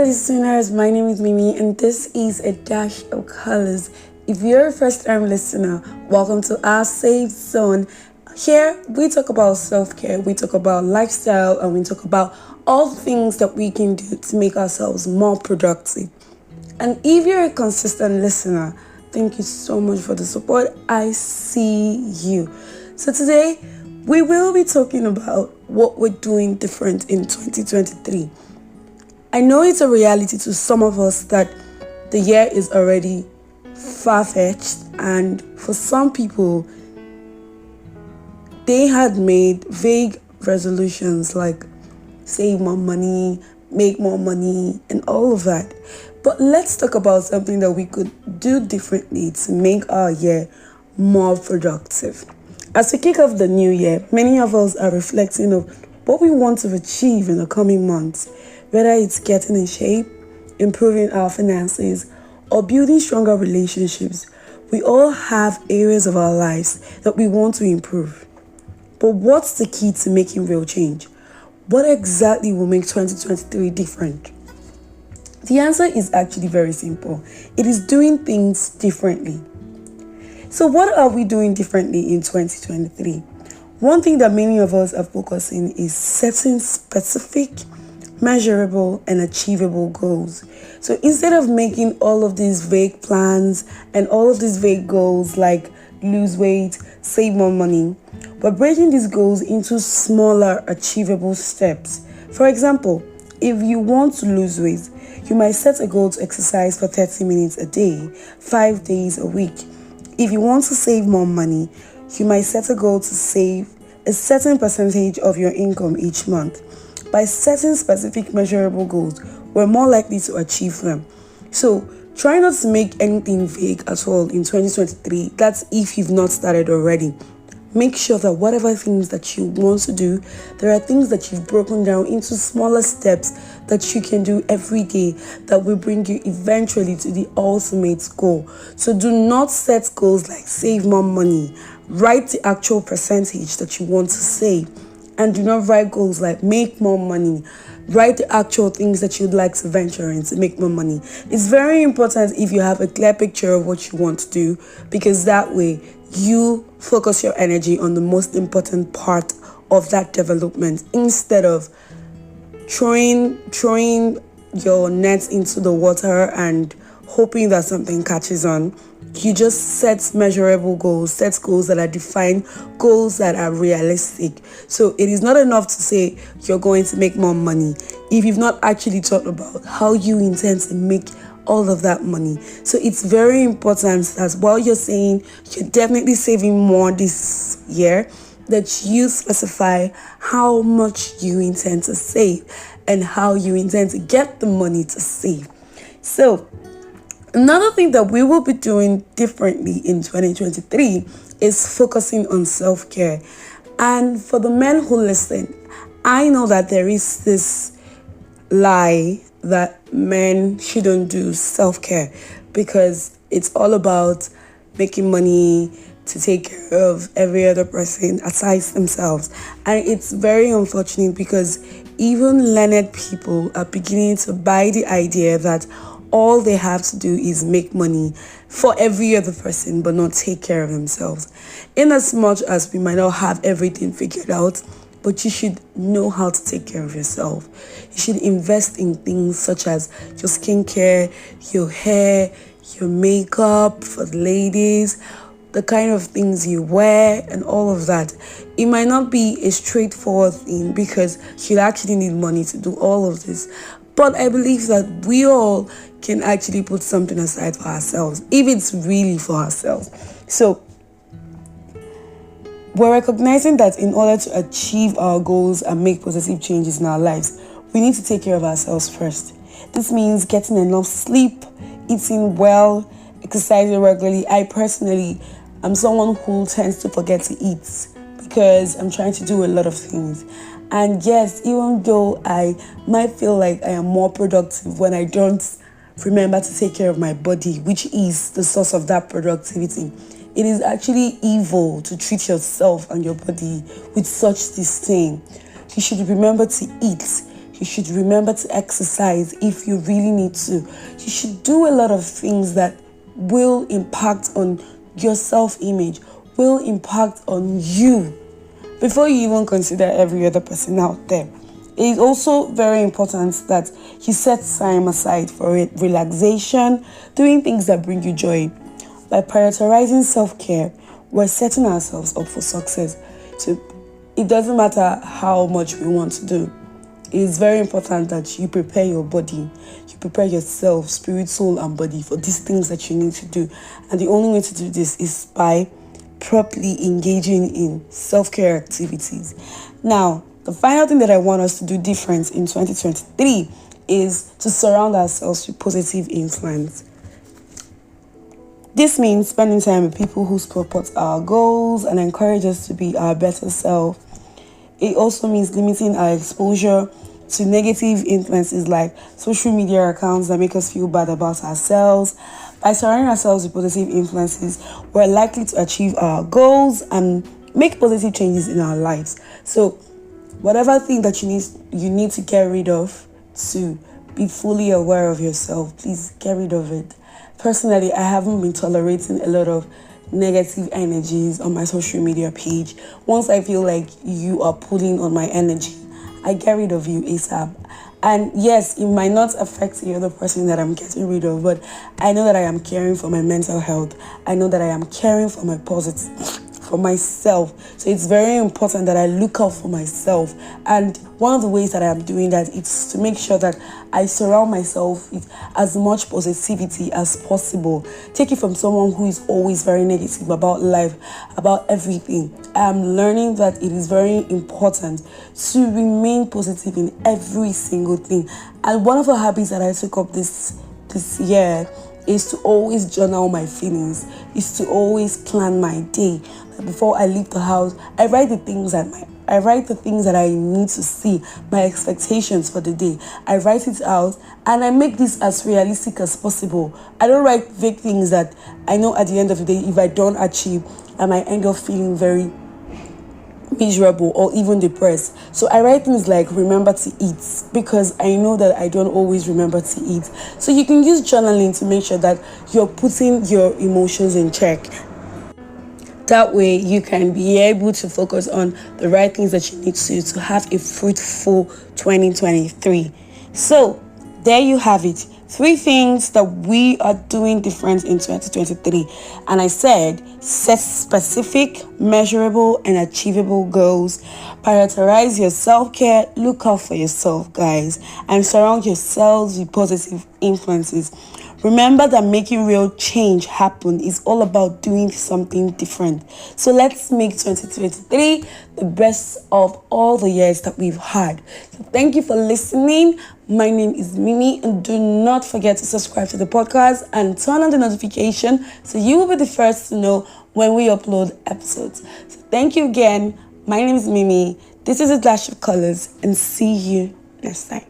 listeners, my name is Mimi and this is a dash of colors. If you're a first time listener, welcome to our safe zone. Here we talk about self-care, we talk about lifestyle, and we talk about all things that we can do to make ourselves more productive. And if you're a consistent listener, thank you so much for the support. I see you. So today we will be talking about what we're doing different in 2023. I know it's a reality to some of us that the year is already far-fetched, and for some people, they had made vague resolutions like save more money, make more money, and all of that. But let's talk about something that we could do differently to make our year more productive. As we kick off the new year, many of us are reflecting on what we want to achieve in the coming months, whether it's getting in shape, improving our finances, or building stronger relationships. We all have areas of our lives that we want to improve. But what's the key to making real change? What exactly will make 2023 different? The answer is actually very simple. It is doing things differently. So what are we doing differently in 2023? One thing that many of us are focusing is setting specific, measurable, and achievable goals. So instead of making all of these vague plans and all of these vague goals like lose weight, save more money, we're breaking these goals into smaller, achievable steps. For example, if you want to lose weight, you might set a goal to exercise for 30 minutes a day, 5 days a week. If you want to save more money, you might set a goal to save a certain percentage of your income each month. By setting specific measurable goals, we're more likely to achieve them. So try not to make anything vague at all in 2023. That's if you've not started already. Make sure that whatever things that you want to do, there are things that you've broken down into smaller steps that you can do every day that will bring you eventually to the ultimate goal. So do not set goals like save more money. Write the actual percentage that you want to save. And do not write goals like make more money. Write the actual things that you'd like to venture in to make more money. It's very important if you have a clear picture of what you want to do, because that way you focus your energy on the most important part of that development instead of throwing your nets into the water and hoping that something catches on. You just set measurable goals, set goals that are defined, goals that are realistic. So it is not enough to say you're going to make more money if you've not actually thought about how you intend to make all of that money. So it's very important that while you're saying you're definitely saving more this year, that you specify how much you intend to save and how you intend to get the money to save. So another thing that we will be doing differently in 2023 is focusing on self-care. And for the men who listen, I know that there is this lie that men shouldn't do self-care because it's all about making money to take care of every other person aside themselves. And it's very unfortunate because even learned people are beginning to buy the idea that all they have to do is make money for every other person but not take care of themselves. In as much as we might not have everything figured out, but you should know how to take care of yourself. You should invest in things such as your skincare, your hair, your makeup for the ladies, the kind of things you wear, and all of that. It might not be a straightforward thing because you'd actually need money to do all of this. But I believe that we all can actually put something aside for ourselves, if it's really for ourselves. So we're recognizing that in order to achieve our goals and make positive changes in our lives, we need to take care of ourselves first. This means getting enough sleep, eating well, exercising regularly. I personally am someone who tends to forget to eat because I'm trying to do a lot of things. And yes, even though I might feel like I am more productive when I don't remember to take care of my body, which is the source of that productivity, it is actually evil to treat yourself and your body with such disdain. You should remember to eat. You should remember to exercise if you really need to. You should do a lot of things that will impact on your self-image, will impact on you before you even consider every other person out there. It is also very important that you set time aside for it, relaxation, doing things that bring you joy. By prioritizing self-care, we're setting ourselves up for success. So it doesn't matter how much we want to do. It is very important that you prepare your body, you prepare yourself, spirit, soul, and body for these things that you need to do. And the only way to do this is by properly engaging in self-care activities. Now, the final thing that I want us to do different in 2023 is to surround ourselves with positive influence. This means spending time with people who support our goals and encourage us to be our better self. It also means limiting our exposure to negative influences like social media accounts that make us feel bad about ourselves. By surrounding ourselves with positive influences, we're likely to achieve our goals and make positive changes in our lives. So whatever thing that you need to get rid of to be fully aware of yourself, please get rid of it. Personally, I haven't been tolerating a lot of negative energies on my social media page. Once I feel like you are pulling on my energy, I get rid of you ASAP. And yes, it might not affect the other person that I'm getting rid of, but I know that I am caring for my mental health. I know that I am caring for my for myself. So it's very important that I look out for myself. And one of the ways that I am doing that is to make sure that I surround myself with as much positivity as possible. Take it from someone who is always very negative about life, about everything. I am learning that it is very important to remain positive in every single thing. And one of the habits that I took up this year is to always journal my feelings, is to always plan my day. Before I leave the house, I write the things that I need to see, my expectations for the day. I write it out and I make this as realistic as possible. I don't write vague things that I know at the end of the day, if I don't achieve, I might end up feeling very miserable or even depressed. So I write things like remember to eat, because I know that I don't always remember to eat. So you can use journaling to make sure that you're putting your emotions in check. That way you can be able to focus on the right things that you need to have a fruitful 2023. So there you have it. 3 things that we are doing different in 2023. And I said, set specific, measurable, and achievable goals. Prioritize your self-care. Look out for yourself, guys. And surround yourselves with positive influences. Remember that making real change happen is all about doing something different. So let's make 2023 the best of all the years that we've had. So thank you for listening. My name is Mimi, and do not forget to subscribe to the podcast and turn on the notification so you will be the first to know when we upload episodes. So thank you again. My name is Mimi. This is A Dash of Colors, and see you next time.